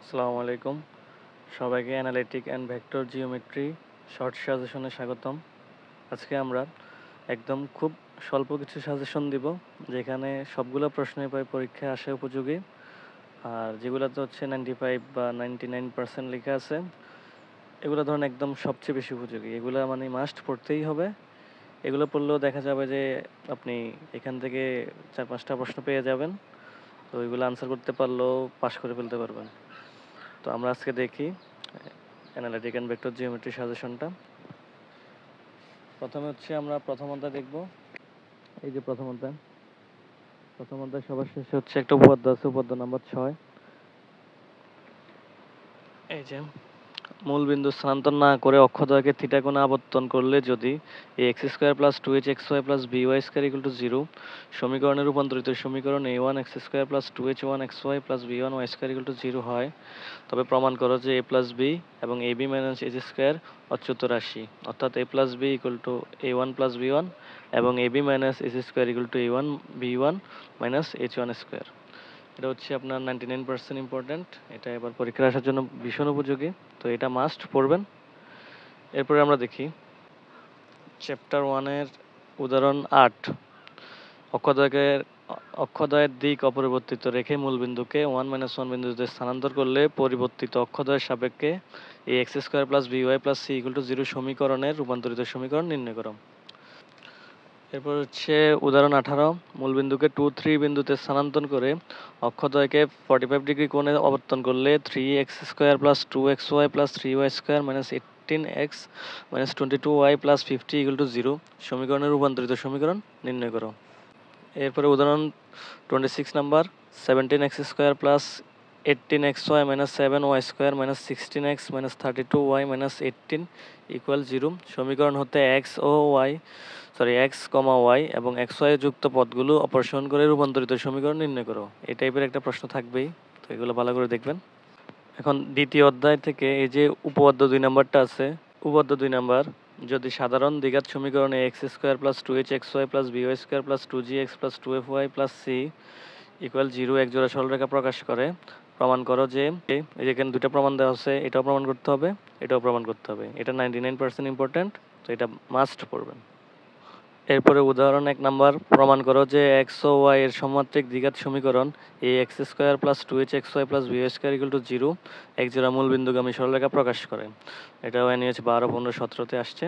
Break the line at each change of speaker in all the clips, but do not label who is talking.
আসসালামু আলাইকুম। সবাইকে analytic and vector geometry short সাজেশনে স্বাগতম। আজকে আমরা একদম খুব স্বল্প কিছু সাজেশন দিব, যেখানে সবগুলো প্রশ্নই প্রায় পরীক্ষায় আসা উপযোগী, আর যেগুলোতে হচ্ছে 95 বা 99% লেখা আছে, এগুলো ধরুন একদম সবচেয়ে বেশি উপযোগী। এগুলো মানে মাস্ট পড়তেই হবে। এগুলো পড়লেও দেখা যাবে যে আপনি এখান থেকে 4-5টা প্রশ্ন পেয়ে যাবেন। তো ওইগুলো আনসার করতে পারলেও পাশ করে ফেলতে পারবেন। তো আমরা আজকে দেখি অ্যানালিটিক অ্যান্ড ভেক্টর জিওমেট্রি সাজেশনটা। প্রথমে হচ্ছে আমরা প্রথম অধ্যায় দেখব। এই যে প্রথম অধ্যায় সবার শেষে হচ্ছে একটা উপপাদ্য আছে, উপপাদ্য নাম্বার 6। এই যে মূল বিন্দু স্থানান্তর না করে অক্ষদ্বয়কে থিটা কোণে আবর্তন করলে যদি X square plus two H X Y plus B Y square equal to zero সমীকরণে রূপান্তরিত সমীকরণ A one X square plus two H one X Y plus B one Y square equal to zero হয়, তবে প্রমাণ করো যে A plus B এবং A B minus H square অচ্যুত রাশি, অর্থাৎ A plus B equal to A one plus B one এবং A B minus H square equal to A one B one minus H one square. এটা হচ্ছে আপনার 99% important. এটা এবার পরীক্ষায় আসার জন্য ভীষণ উপযোগী, তো এটা মাস্ট পড়বেন। এরপরে আমরা দেখি চ্যাপ্টার 1-এর উদাহরণ 8। অক্ষদ্বয়ের অক্ষদ্বয়ের দিক অপরিবর্তিত রেখে মূলবিন্দুকে 1-1 বিন্দুতে স্থানান্তর করলে পরিবর্তিত অক্ষদ্বয়ের সাপেক্ষে এই X square plus B Y plus C equal to zero সমীকরণের রূপান্তরিত সমীকরণ নির্ণয় করো। এরপর হচ্ছে উদাহরণ 18। মূলবিন্দুকে 2-3 বিন্দুতে স্থানান্তর করে অক্ষদ্বয়কে 45 ডিগ্রি কোণে অবর্তন করলে 3x square plus 2xy plus 3y square minus 18x minus 22y plus 50 equal to zero সমীকরণের রূপান্তরিত সমীকরণ নির্ণয় করো। এরপরে উদাহরণ 26 number. 17x square plus 18xy minus 7y square minus 16x minus 32y minus 18 equal zero সমীকরণ হতে এক্স কমা Y এবং এক্স ওয়াই যুক্ত পদগুলো অপসারণ করে রূপান্তরিত সমীকরণ নির্ণয় করো। এই টাইপের একটা প্রশ্ন থাকবেই, তো এগুলো ভালো করে দেখবেন। এখন দ্বিতীয় অধ্যায় থেকে এই যে উপপাদ্য 2 নাম্বারটা আছে, উপপাদ্য 2 নাম্বার, যদি সাধারণ দ্বিঘাত সমীকরণে X square plus two H X Y plus B Y square plus two G X plus two F Y plus C equal zero এক জোড়া সরলরেখা প্রকাশ করে, প্রমাণ করো যে এই যে এখানে দুটো প্রমাণ দেওয়া আছে, এটাও প্রমাণ করতে হবে, এটাও প্রমাণ করতে হবে। এটা 99% ইম্পর্টেন্ট, তো এটা মাস্ট পড়বেন। এরপরে উদাহরণ 1 নাম্বার। প্রমাণ করো যে এক্স ও ওয়াই এর সমমাত্রিক দ্বিঘাত সমীকরণ A X square plus two H X Y plus B Y square equal to zero এক জোড়া মূল বিন্দুগামী সরলরেখা প্রকাশ করে। এটাও NUH 12, 15, 17-তে আসছে,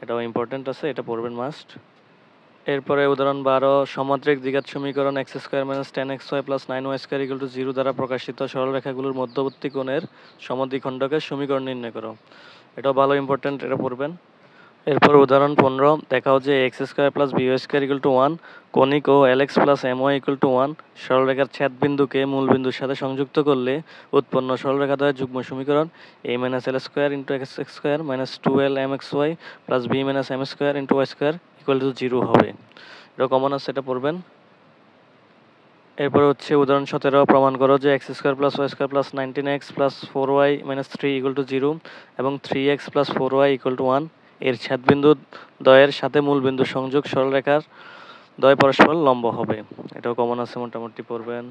এটাও ইম্পর্টেন্ট আছে, এটা পড়বেন মাস্ট। এরপরে উদাহরণ 12। সমমাত্রিক দ্বিঘাত সমীকরণ x square minus 10xy plus 9y square equal to zero দ্বারা প্রকাশিত সরলরেখাগুলোর মধ্যবর্তী কোণের সমদ্বিখণ্ডকের সমীকরণ নির্ণয় করো। এটাও ভালো ইম্পর্টেন্ট, এটা পড়বেন। এরপর উদাহরণ 15। দেখাও যে X square plus B Y square equal to 1 conic ও LX plus MY equal to 1 সরলরেখার ছেদ বিন্দুকে মূল বিন্দুর সাথে সংযুক্ত করলে উৎপন্ন সরলরেখা দ্বয়ের যুগ্ম সমীকরণ a minus L square into X square minus 2LMXY plus b minus M square into Y square equal to zero হবে। এটা কমন আছে, এটা পড়বেন। এরপর হচ্ছে উদাহরণ 17। প্রমাণ করো যে X square plus Y square plus 19x plus 4y minus 3 equal to zero এবং 3x plus 4y equal to 1 এর ছেদবিন্দু দ্বয়ের সাথে মূল বিন্দু সংযোগ সরলরেখার দ্বয় পরস্পর লম্ব হবে। এটাও কমন আছে, মোটামুটি পড়বেন।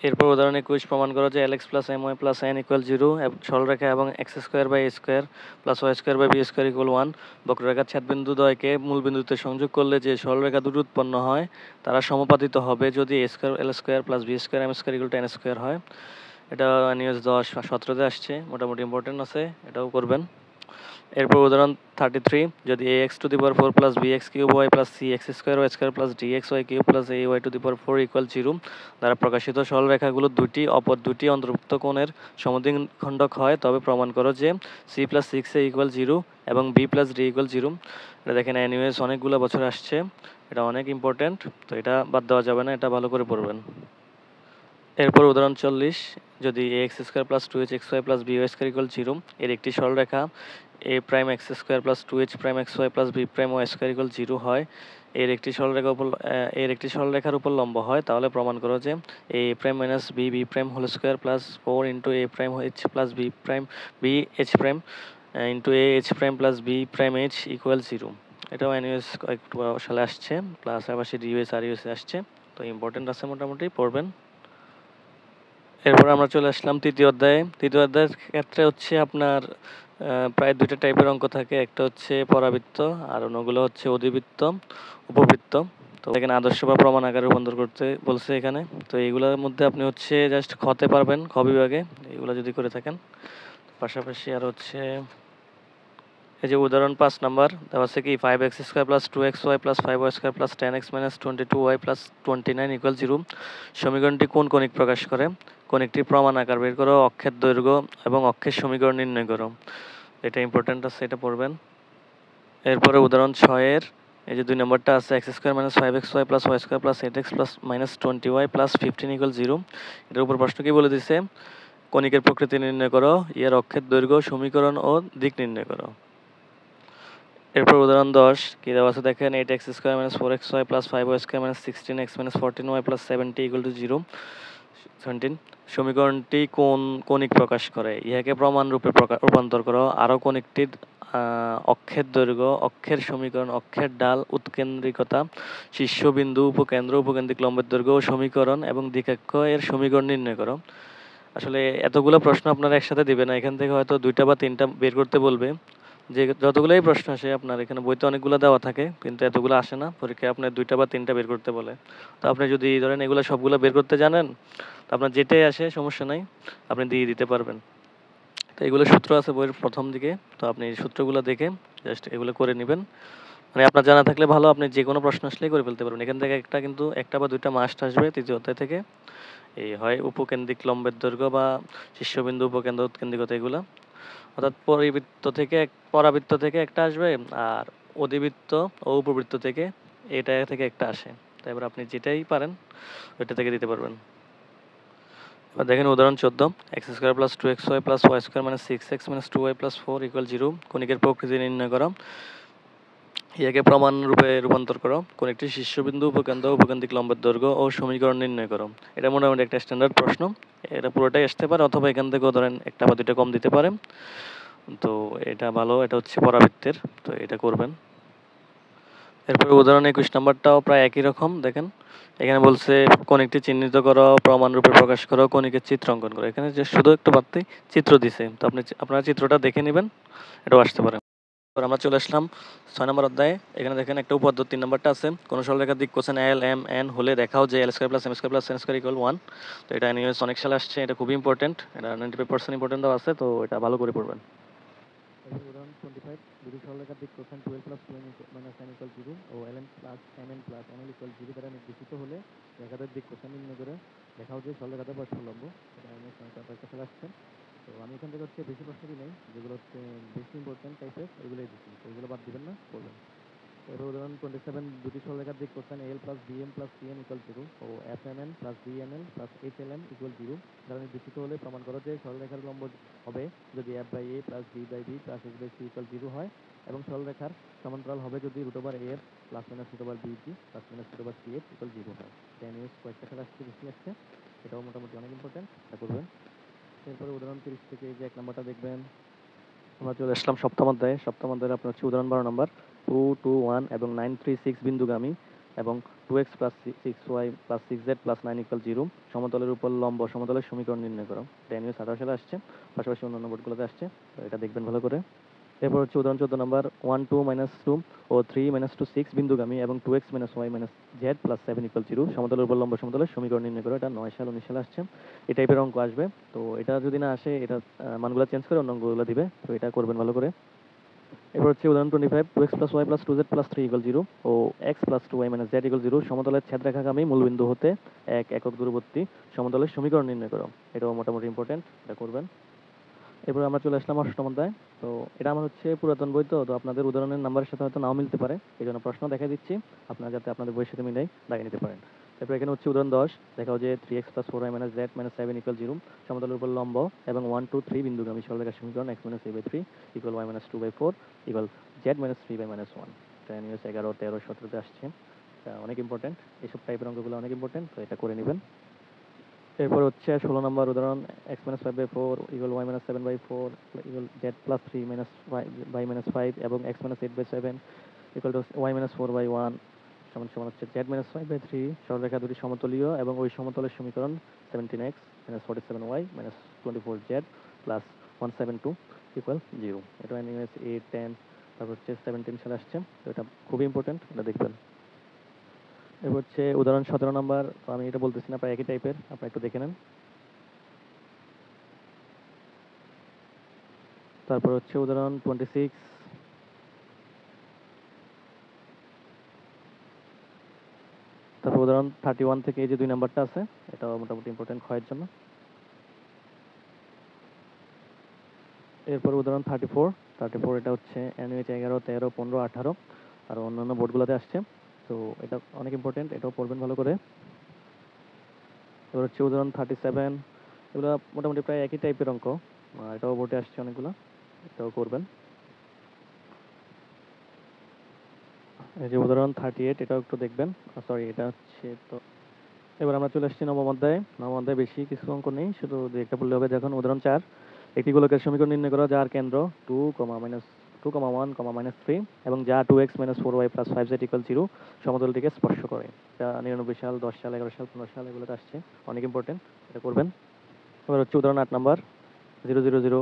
এরপর উদাহরণ 21। প্রমাণ করো যে LX plus MY plus n equal zero সরলরেখা এবং X square by A square plus Y square by B square equal 1 বক্ররেখার ছেদবিন্দু দ্বয়কে মূল বিন্দুতে সংযোগ করলে যে সরলরেখা দুটি উৎপন্ন হয় তারা সমাপাতিত হবে যদি a square L square plus B square M square equal to n square হয়। এটা NUS 10, 17-তে আসছে, মোটামুটি ইম্পর্টেন্ট আছে, এটাও করবেন। এরপর উদাহরণ 33। যদি ax to the power 4 plus bx cube Y plus C X square Y square plus DX Y cube plus A Y to the power 4 equal zero দ্বারা প্রকাশিত সরলরেখাগুলো অপর দুটি অন্তর্ভুক্ত কোণের সমদ্বিখণ্ডক হয়, তবে প্রমাণ করো যে C plus six A equal zero এবং B plus D equal zero. এটা দেখেন NUS অনেকগুলো বছর আসছে, এটা অনেক ইম্পর্টেন্ট, তো এটা বাদ দেওয়া যাবে না, এটা ভালো করে পড়বেন। এরপর উদাহরণ 40। যদি X square plus two H X Y plus B Y square equal zero এর একটি সরলরেখা A prime X square plus two H prime X Y plus B prime Y square equal zero হয়, এর একটি সরলরেখার উপর লম্ব হয়, তাহলে প্রমাণ করো যে A prime minus B B prime whole square plus 4 into A prime H plus B prime B H prime into A H prime plus B prime H equal zero. এটাও NUS কয়েকটু সালে আসছে, প্লাস আবার সে ডিউএস আর US আসছে, তো important আছে, মোটামুটি পড়বেন। এরপর আমরা চলে আসলাম তৃতীয় অধ্যায়ে। তৃতীয় অধ্যায়ের ক্ষেত্রে হচ্ছে আপনার প্রায় ২ টা টাইপের অঙ্ক থাকে। একটা হচ্ছে পরাবৃত্ত আর অন্যগুলো হচ্ছে অধিবৃত্ত, উপবৃত্ত। তো এখানে আদর্শ বা প্রমাণ আকারে রূপান্তর করতে বলছে এখানে। তো এইগুলোর মধ্যে আপনি হচ্ছে জাস্ট খতে পারবেন, খ বিভাগে এগুলো যদি করে থাকেন। পাশাপাশি আর হচ্ছে এই যে উদাহরণ ৫ নাম্বার দেওয়া আছে কি 5x² + 2xy + 5y² + 10x - 22y + 29 = 0 সমীকরণটি কোন কণিক প্রকাশ করে? কণিকটির প্রমাণ আকার বের করো, অক্ষের দৈর্ঘ্য এবং অক্ষের সমীকরণ নির্ণয় করো। এটা ইম্পর্টেন্ট আছে, এটা পড়বেন। এরপরে উদাহরণ ৬ এর এই যে ২ নম্বরটা আছে x² - 5xy + y² + 8x - 20y + 15 = 0 এটার উপর প্রশ্ন কি বলে দিছে? কণিকের প্রকৃতি নির্ণয় করো, এর অক্ষের দৈর্ঘ্য, সমীকরণ ও দিক নির্ণয় করো। এরপর উদাহরণ ১০ কি দেওয়া আছে দেখেন 8x² - 4xy + 5y² - 16x - 14y + 70 = 0 17 সমীকরণটি কোন কণিক প্রকাশ করে? ইহাকে প্রমাণ রূপে রূপান্তর করো। আরও কণিকটির অক্ষের দৈর্ঘ্য, অক্ষের সমীকরণ, অক্ষের ডাল, উৎকেন্দ্রিকতা, শীর্ষবিন্দু, উপকেন্দ্র, উপকেন্দ্রিক লম্বের দৈর্ঘ্য ও সমীকরণ এবং দিকাক্ষ এর সমীকরণ নির্ণয় করো। আসলে এতগুলো প্রশ্ন আপনারা একসাথে দিবে না। এখান থেকে হয়তো ২টা বা ৩টা বের করতে বলবে। যে যতগুলাই প্রশ্ন আসে আপনার এখানে বইতে অনেকগুলো দেওয়া থাকে, কিন্তু এতগুলো আসে না। পরীক্ষায় আপনার ২টা বা ৩টা বের করতে বলে। তো আপনি যদি ধরেন এগুলো সবগুলো বের করতে জানেন, তো আপনার যেটাই আসে সমস্যা নাই, আপনি দিয়ে দিতে পারবেন। তো এগুলো সূত্র আছে বইয়ের ১ম দিকে। তো আপনি এই সূত্রগুলো দেখে জাস্ট এগুলো করে নিবেন। মানে আপনার জানা থাকলে ভালো, আপনি যেকোনো প্রশ্ন আসলেই করে ফেলতে পারবেন। এখান থেকে একটা কিন্তু ১টা বা ২টা মাস্ট আসবে ৩য় অধ্যায় থেকে। এই হয় উপকেন্দ্রিক লম্বের দৈর্ঘ্য বা শীর্ষবিন্দু, উপকেন্দ্র, উৎকেন্দ্রিকতা এগুলা। অর্থাৎ পরাবৃত্ত থেকে একটা আসবে আর অধিবৃত্ত ও উপবৃত্ত থেকে এটা থেকে একটা আসে। তো এবার আপনি যেটাই পারেন ওইটা থেকে দিতে পারবেন। এবার দেখেন উদাহরণ ১৪ x² + 2xy + y² - 6x - 2y + 4 = 0 কণিকের প্রকৃতি নির্ণয় করো। ইহাকে প্রমাণ রূপে রূপান্তর করো। কণিকটির শীর্ষবিন্দু, উপকেন্দ্র, উপকেন্দ্রিক লম্বের দৈর্ঘ্য ও সমীকরণ নির্ণয় করো। এটা মোটামুটি একটা স্ট্যান্ডার্ড প্রশ্ন। এটা পুরোটাই আসতে পারে অথবা এখান থেকেও ধরেন ১টা বা ২টা কম দিতে পারে। তো এটা ভালো, এটা হচ্ছে পরাবৃত্তের। তো এটা করবেন। এরপরে উদাহরণ ২১ নাম্বারটাও প্রায় একই রকম দেখেন। এখানে বলছে কণিকটি চিহ্নিত করো, প্রমাণ রূপে প্রকাশ করো, কণিকের চিত্র অঙ্কন করো। এখানে যে শুধু একটু বাড়তি চিত্র দিছে। তো আপনারা চিত্রটা দেখে নিবেন, এটাও আসতে পারে। এবার আমরা চলে আসলাম ৬ নম্বর অধ্যায়ে। এখানে দেখেন একটা উপপাদ্য ৩ নাম্বারটা আছে। কোন সরলরেখার দিক কোসাইন L, M, N হলে দেখাও যে L² + M² + N² = 1। তো এটা এনইউএস অনেক সালে আসছে। এটা খুবই ইম্পর্টেন্ট। এটা 95% ইম্পর্টেন্ট দেওয়া আছে। তো এটা ভালো করে পড়বেন। এরপর উদাহরণ 25 দুটি সরলরেখার দিক কোসাইন 12 + 2n - n = 0 ও ln + mn + nl = 0 দ্বারা নির্দেশিত হলে রেখাদের দিক কোসাইন নির্ণয় করে দেখাও যে সরলরেখাদের পরস্পর লম্ব। এটা এনইউএস অনেক সালে আসছে। তো আমি এখান থেকে হচ্ছে বেশি প্রশ্ন দিই নাই, যেগুলো হচ্ছে বেশি ইম্পর্টেন্ট টাইপের ওইগুলোই দিচ্ছি। তো ওইগুলো বাদ দিবেন না, পড়বেন। এরপর উদাহরণ 27 দুটি সরলরেখার দিক কোসাইন AL + BM + CN = 0 ও FMN + BNL + HLM = 0 দ্বারা নির্দেশিত হলে প্রমাণ করো যে সরলরেখার লম্ব হবে যদি F/A + B/B + H/C = 0 হয় এবং সরলরেখার সমান্তরাল হবে যদি √AF ± √BG ± √CH = 0 হয়। এটা নিউজ কয়েকটা খেলা আসছে, বেশি আসছে। এটাও মোটামুটি অনেক ইম্পর্টেন্ট, এটা করবেন। এরপরে উদাহরণ 30 থেকে এই যে ১ নাম্বারটা দেখবেন। আমরা চলে আসলাম সপ্তম অধ্যায়ে। সপ্তম অধ্যায়ে আপনার হচ্ছে উদাহরণ ১২ নাম্বার 2, 2, 1 এবং 9, 3, 6 বিন্দুগামী এবং 2x + 6y + 6z + 9 = 0 সমতলের উপর লম্ব সমতলের সমীকরণ নির্ণয় করো। এটা নিউজ 18 সালে আসছে, পাশাপাশি অন্যান্য বোর্ডগুলোতে আসছে। তো এটা দেখবেন ভালো করে। এরপর হচ্ছে উদাহরণ 14 নাম্বার 1, 2, -2 ও 3, -2, 6 বিন্দুগামী এবং 2x - y - z + 7 = 0 সমতলের উপর লম্ব সমতলের সমীকরণ নির্ণয় করো। এটা 9 সাল 19 সালে আসছে। এই টাইপের অঙ্ক আসবে। তো এটা যদি না আসে এটা মানগুলো চেঞ্জ করে অন্য অঙ্কগুলো দিবে। তো এটা করবেন ভালো করে। এরপর হচ্ছে উদাহরণ 25 2x + y + 2z + 3 = 0 ও x + 2y - z = 0 সমতলের ছেদরেখাগামী মূলবিন্দু হতে এক একক দূরবর্তী সমতলের সমীকরণ নির্ণয় করো। এটাও মোটামুটি ইম্পর্টেন্ট, এটা করবেন। এরপর আমরা চলে আসলাম ৮ম অধ্যায়। তো এটা আমার হচ্ছে পুরাতন বই, তো আপনাদের উদাহরণের নাম্বারের সাথে হয়তো নাও মিলতে পারে। এই জন্য প্রশ্ন দেখাই দিচ্ছি, আপনারা যাতে আপনাদের বইয়ের সাথে মিলাই দাগিয়ে নিতে পারেন। তারপর এখানে হচ্ছে উদাহরণ 10 দেখাও যে 3x + 4y - z - 7 = 0 সমতলের উপর লম্ব এবং 1, 2, 3 বিন্দুগামী সরলরেখার সমীকরণ x - a/3 = y - 2/4 = z - 3/-1। এটা নিউজ 11, 13, 17 আসছে। এটা অনেক ইম্পর্টেন্ট। এইসব টাইপের অঙ্কগুলো অনেক ইম্পর্টেন্ট, তো এটা করে নেবেন। এরপর হচ্ছে 16 নম্বর উদাহরণ x - 5/4 = y - 7/4 = z + 3 y - 5 এবং x - 8/7 = y - 4/1 সমান হচ্ছে z - 5/3 সরলরেখা দুটি সমতলীয় এবং ওই সমতলের সমীকরণ 17x minus 47y minus 24z plus 172 equal 0। এটা এনিওয়েজ 8 10 তারপর হচ্ছে 17 সালে আসছে, তো এটা খুবই ইম্পর্টেন্ট, এটা দেখবেন। এরপর হচ্ছে উদাহরণ 17 নাম্বার, তো আমি এটা বলতেছি না, প্রায় একই টাইপের, আপনারা একটু দেখে নেন। তারপর হচ্ছে উদাহরণ 26, তারপর উদাহরণ 31 থেকে এই যে 2 নাম্বারটা আছে, এটা মোটামুটি ইম্পর্টেন্ট ক্ষয়ের জন্য। এরপর উদাহরণ 34 এটা হচ্ছে এনইউএইচ 11 13 15 18 আর অন্যান্য বোর্ডগুলোতে আসছে, তো এটা অনেক ইম্পর্টেন্ট, এটাও পড়বেন ভালো করে। এবার হচ্ছে উদাহরণ 37, এগুলো মোটামুটি প্রায় একই টাইপের অঙ্ক, এটাও বোর্ডে আসছে অনেকগুলো, এটাও করবেন। এই যে উদাহরণ 38, এটাও একটু দেখবেন, সরি এটা হচ্ছে তো। এবার আমরা চলে আসছি নবম অধ্যায়ে। নবম অধ্যায়ে বেশি কিছু অঙ্ক নেই, শুধু একটা বললে হবে। দেখুন উদাহরণ 4, একটি গোলকের সমীকরণ নির্ণয় করা যার কেন্দ্র 2, -2, 1, -3 এবং যা 2x - 4y + 5z = 0 সমতলটিকে স্পর্শ করে। এটা 99 সাল, 10 সাল, 11 সাল, 15 সাল এগুলোতে আসছে, অনেক ইম্পর্টেন্ট, এটা করবেন। এবার হচ্ছে উদাহরণ 8 নাম্বার, 0 0 0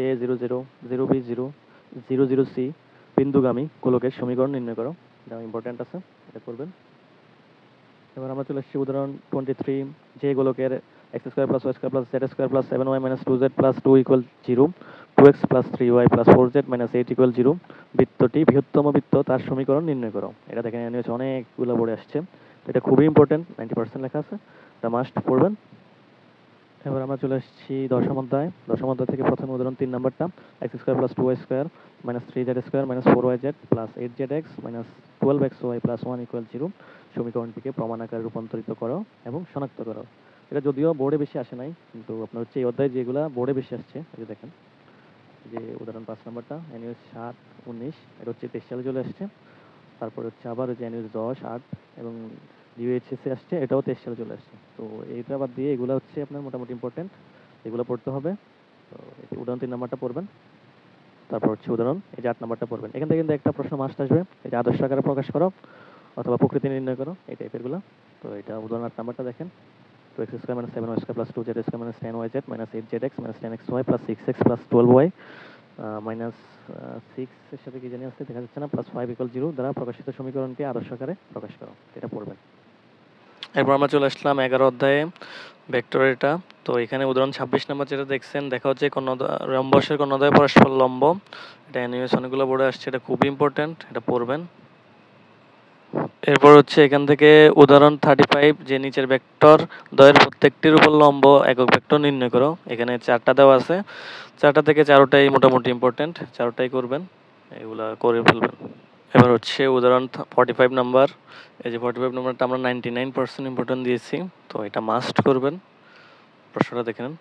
a 0 0 0 b 0 0 0 c বিন্দুগামী গোলকের সমীকরণ নির্ণয় করো, এটা ইম্পর্টেন্ট আছে, এটা করবেন। এবার আমরা চলে আসছি উদাহরণ 23, যে গোলকের x² + y² + z² + 7y - 2z + 2 = 0 2x + 3y + 4z - 8 = 0 বৃত্তটি বৃহত্তম বৃত্ত, তার সমীকরণ নির্ণয় করো। এটা দেখেন নিয়েছে অনেকগুলো বোর্ডে আসছে, এটা খুবই ইম্পর্টেন্ট, 90% লেখা আছে, এটা মাস্ট পড়বেন। এবার আমরা চলে আসছি দশম অধ্যায়। দশম অধ্যায় থেকে প্রথম উদাহরণ 3 নাম্বারটা, x² + 2y² - 3z² - 4yz + 8zx - 12xy + 1 = 0 সমীকরণটিকে প্রমাণ আকারে রূপান্তরিত করো এবং শনাক্ত করো। এটা যদিও বোর্ডে বেশি আসে নাই, কিন্তু আপনার হচ্ছে এই অধ্যায়ে যেগুলা বোর্ডে বেশি আসছে, এই যে দেখেন, যে উদাহরণ 5 নাম্বারটা এনইউএস 7 19, এটা হচ্ছে 23 সালে চলে আসছে। তারপর হচ্ছে আবার হচ্ছে এনইউএস 10 8 এবং ইউএইচএসে আসছে, এটাও 23 সালে চলে আসছে। তো এইটা বাদ দিয়ে এগুলো হচ্ছে আপনার মোটামুটি ইম্পর্টেন্ট, এগুলো পড়তে হবে। তো উদাহরণ 3 নাম্বারটা পড়বেন। তারপর হচ্ছে উদাহরণ এই যে 8 নাম্বারটা পড়বেন। এখান থেকে কিন্তু একটা প্রশ্ন মাস্ট আসবে, এই যে আদর্শ আকারে প্রকাশ করো অথবা প্রকৃতি নির্ণয় করো, এই টাইপের গুলো। তো এটা উদাহরণ 8 নাম্বারটা দেখেন, 2x² - 7y² + 2z² - 10yz - 8zx - 10xy + 6x + 12y minus 6 এর সাথে কি জানি আছে দেখা যাচ্ছে না, +5 = 0 দ্বারা প্রকাশিত সমীকরণকে আদর্শ আকারে প্রকাশ করো, এটা পড়বেন। এরপর আমরা চলে আসলাম 11 অধ্যায়ে, ভেক্টর এটা। তো এখানে উদাহরণ 26 নাম্বার যেটা দেখছেন, দেখা হচ্ছে রম্বসের কর্ণদ্বয় পরস্পর লম্ব, এটা অ্যানিমেশন অনেকগুলো বোর্ডে আসছে, এটা খুবই ইম্পর্টেন্ট, এটা পড়বেন। এরপর হচ্ছে এখান থেকে উদাহরণ 35, যে নিচের ভেক্টর দ্বয়ের প্রত্যেকটির উপর লম্ব একক ভেক্টর নির্ণয় করো। এখানে 4টা দেওয়া আছে, 4টা থেকে 4টাই মোটামুটি ইম্পর্টেন্ট, 4টাই করবেন, এগুলা করে ফেলবেন। এবার হচ্ছে উদাহরণ 45 নাম্বার, এই যে 45 নাম্বারটা আমরা 99% ইম্পর্টেন্ট দিয়েছি, তো এটা মাস্ট করবেন। প্রশ্নটা দেখে নেন।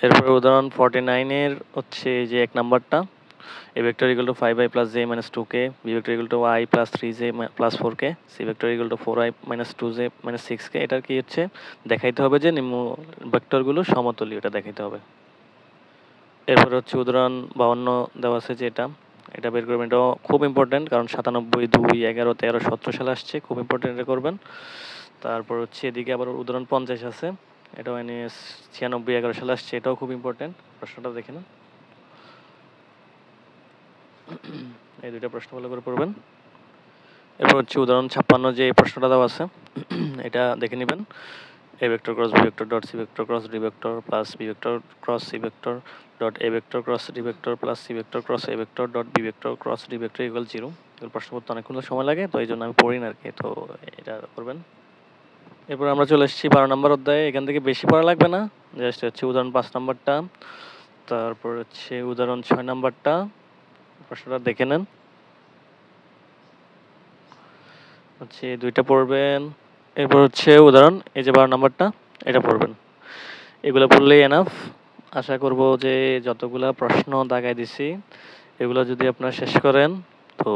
এরপর উদাহরণ 49 এর হচ্ছে যে 1 নাম্বারটা, a vector equal to 5i plus j minus 2k, b vector equal to I plus 3j plus 4k, c vector equal to 4i minus 2j minus 6k। এটার কি হচ্ছে দেখাইতে হবে যে নিম্ন ভেক্টরগুলো সমতলীয়, এটা দেখাইতে হবে। এরপর হচ্ছে উদাহরণ 52 দেওয়া আছে, যে এটা বের করবেন, এটাও খুব ইম্পর্টেন্ট, কারণ 97 2 11 13 17 সালে আসছে, খুব ইম্পর্টেন্ট, এটা করবেন। তারপর হচ্ছে এদিকে আবার উদাহরণ 50 আছে, এটাও এনএস 96 11 সালে আসছে, এটাও খুব ইম্পর্টেন্ট, প্রশ্নটা দেখে না। এই দুইটা প্রশ্ন ভালো করে পড়বেন। এরপর হচ্ছে উদাহরণ 56, যে এই প্রশ্নটা দেওয়া আছে, এটা দেখে নেবেন। a vector cross b vector dot c vector cross d vector plus b vector cross c vector dot a vector cross d vector plus c vector cross a vector dot b vector cross d vector equal 0। এগুলো প্রশ্ন করতে অনেকক্ষণ সময় লাগে, তো এই জন্য আমি পড়ি না আর কি, তো এটা করবেন। এরপর আমরা চলে এসেছি 12 নম্বর অধ্যায়ে। এখান থেকে বেশি পড়া লাগবে না, জাস্ট হচ্ছে উদাহরণ 5 নাম্বারটা, তারপর হচ্ছে উদাহরণ 6 নাম্বারটা, প্রশ্নটা দেখে নেন, হচ্ছে দুইটা পড়বেন। এরপর হচ্ছে উদাহরণ এই যে 12 নাম্বারটা, এটা পড়বেন। এগুলো পড়লেই এনাফ। আশা করব যে যতগুলা প্রশ্ন দাগাই দিছি এগুলো যদি আপনারা শেষ করেন তো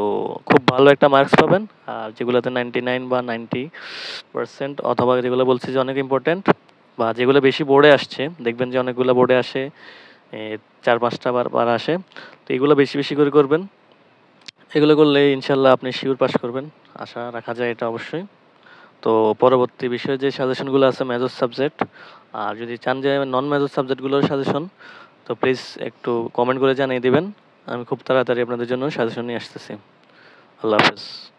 খুব ভালো একটা মার্কস পাবেন। আর যেগুলোতে 99 বা 90% অথবা যেগুলো বলছি যে অনেক ইম্পর্টেন্ট বা যেগুলো বেশি বোর্ডে আসছে, দেখবেন যে অনেকগুলো বোর্ডে আসে 4-5টা বার আসে, তো এগুলো বেশি বেশি করে করবেন। এগুলো করলে ইনশাল্লাহ আপনি শিওর পাস করবেন, আশা রাখা যায় এটা অবশ্যই। তো পরবর্তী বিষয়ে যে সাজেশনগুলো আছে মেজর সাবজেক্ট, আর যদি চান যে নন মেজর সাবজেক্টগুলোর সাজেশন, তো প্লিজ একটু কমেন্ট করে জানিয়ে দিবেন। আমি খুব তাড়াতাড়ি আপনাদের জন্য সাজেশন নিয়ে আসতেছি। আল্লাহ হাফেজ।